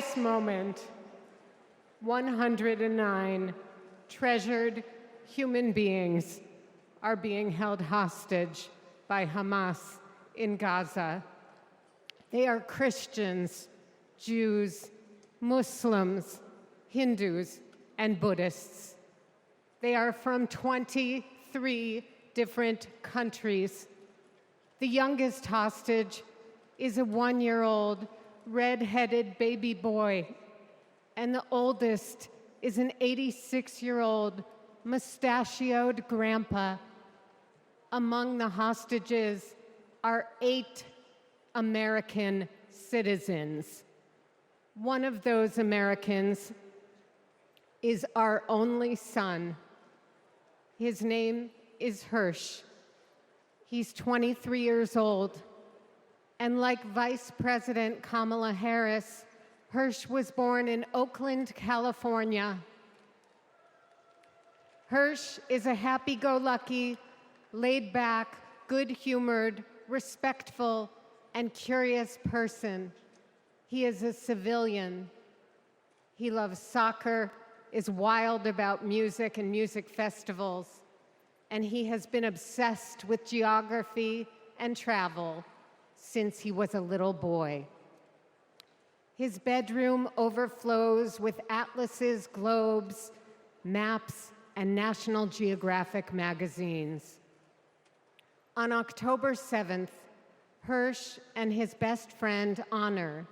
this moment, 109 treasured human beings are being held hostage by Hamas in Gaza. They are Christians, Jews, Muslims, Hindus, and Buddhists. They are from 23 different countries. The youngest hostage is a 1-year-old red-headed baby boy, and the oldest is an 86-year-old mustachioed grandpa. Among the hostages are 8 American citizens. One of those Americans is our only son. His name is Hirsch. He's 23 years old. And like Vice President Kamala Harris, Hirsch was born in Oakland, California. Hirsch is a happy-go-lucky, laid-back, good-humored, respectful, and curious person. He is a civilian. He loves soccer, is wild about music and music festivals, and he has been obsessed with geography and travel since he was a little boy. His bedroom overflows with atlases, globes, maps, and National Geographic magazines. On October 7th, Hirsch and his best friend, Honor,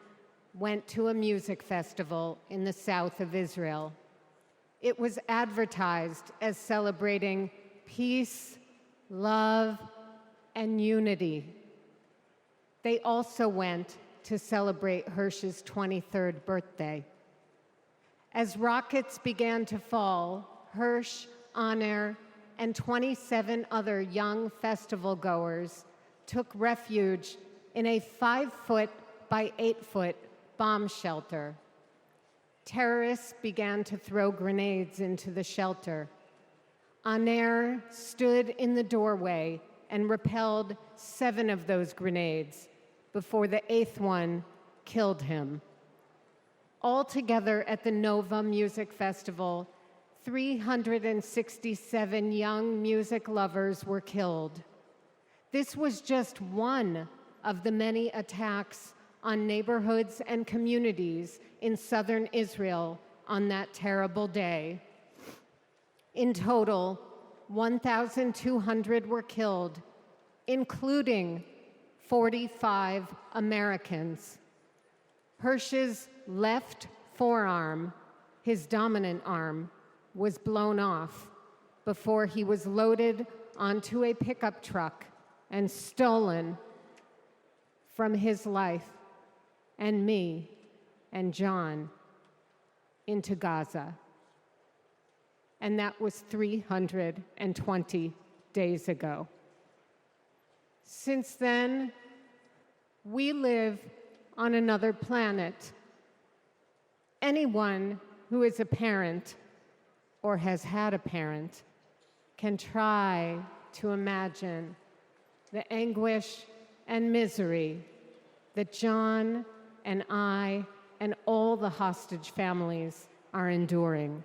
went to a music festival in the south of Israel. It was advertised as celebrating peace, love, and unity. They also went to celebrate Hirsch's 23rd birthday. As rockets began to fall, Hirsch, Honor, and 27 other young festival goers took refuge in a 5-foot by 8-foot bomb shelter. Terrorists began to throw grenades into the shelter. Honor stood in the doorway and repelled 7 of those grenades before the 8th one killed him. Altogether at the Nova Music Festival, 367 young music lovers were killed. This was just one of the many attacks on neighborhoods and communities in southern Israel on that terrible day. In total, 1,200 were killed, including 45 Americans. Hirsch's left forearm, his dominant arm, was blown off before he was loaded onto a pickup truck and stolen from his life and me and John into Gaza. And that was 320 days ago. Since then, we live on another planet. Anyone who is a parent or has had a parent can try to imagine the anguish and misery that John and I and all the hostage families are enduring.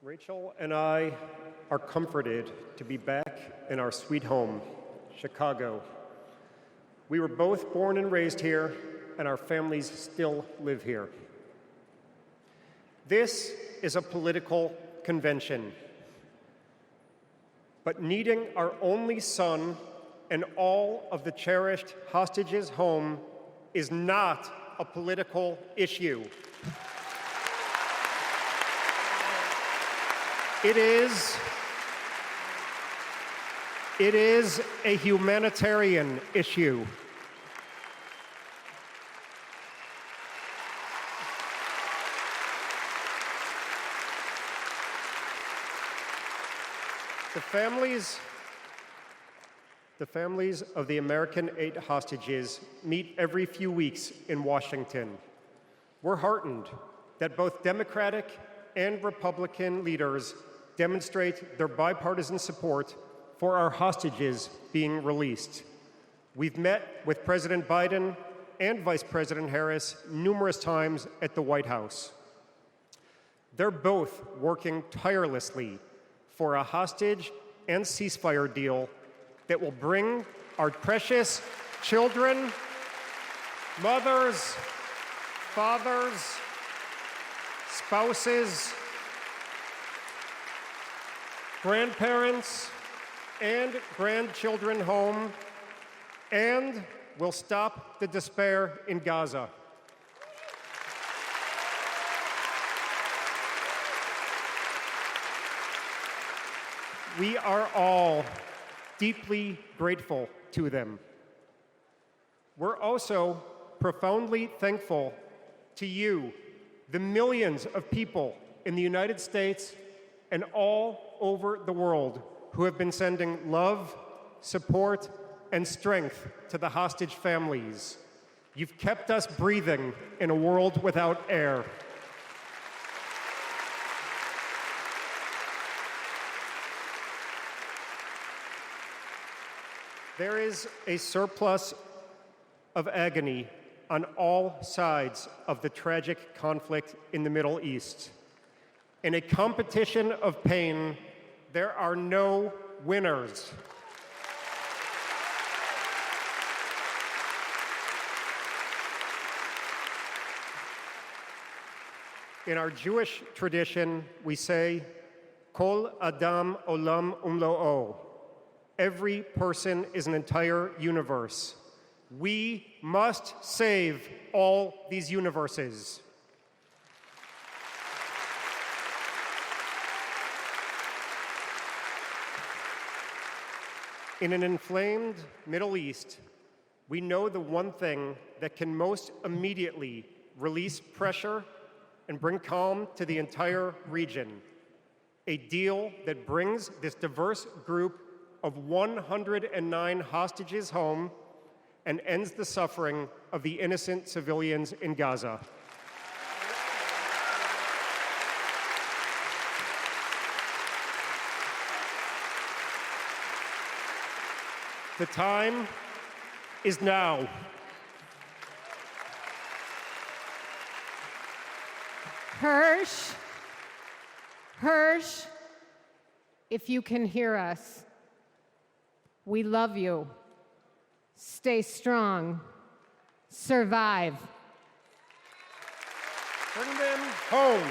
Rachel and I are comforted to be back in our sweet home, Chicago. We were both born and raised here, and our families still live here. This is a political convention, but needing our only son and all of the cherished hostages home is not a political issue. It is a humanitarian issue. The families of the American 8 hostages meet every few weeks in Washington. We're heartened that both Democratic and Republican leaders demonstrate their bipartisan support for our hostages being released. We've met with President Biden and Vice President Harris numerous times at the White House. They're both working tirelessly for a hostage and ceasefire deal that will bring our precious children, mothers, fathers, spouses, grandparents, and grandchildren home, and will stop the despair in Gaza. We are all deeply grateful to them. We're also profoundly thankful to you, the millions of people in the United States and all over the world who have been sending love, support, and strength to the hostage families. You've kept us breathing in a world without air. There is a surplus of agony on all sides of the tragic conflict in the Middle East. In a competition of pain, there are no winners. In our Jewish tradition, we say, Kol Adam Olam Umlo'o. Every person is an entire universe. We must save all these universes. In an inflamed Middle East, we know the one thing that can most immediately release pressure and bring calm to the entire region: a deal that brings this diverse group of 109 hostages home and ends the suffering of the innocent civilians in Gaza. The time is now. Hirsch, if you can hear us, we love you. Stay strong. Survive. Bring them home.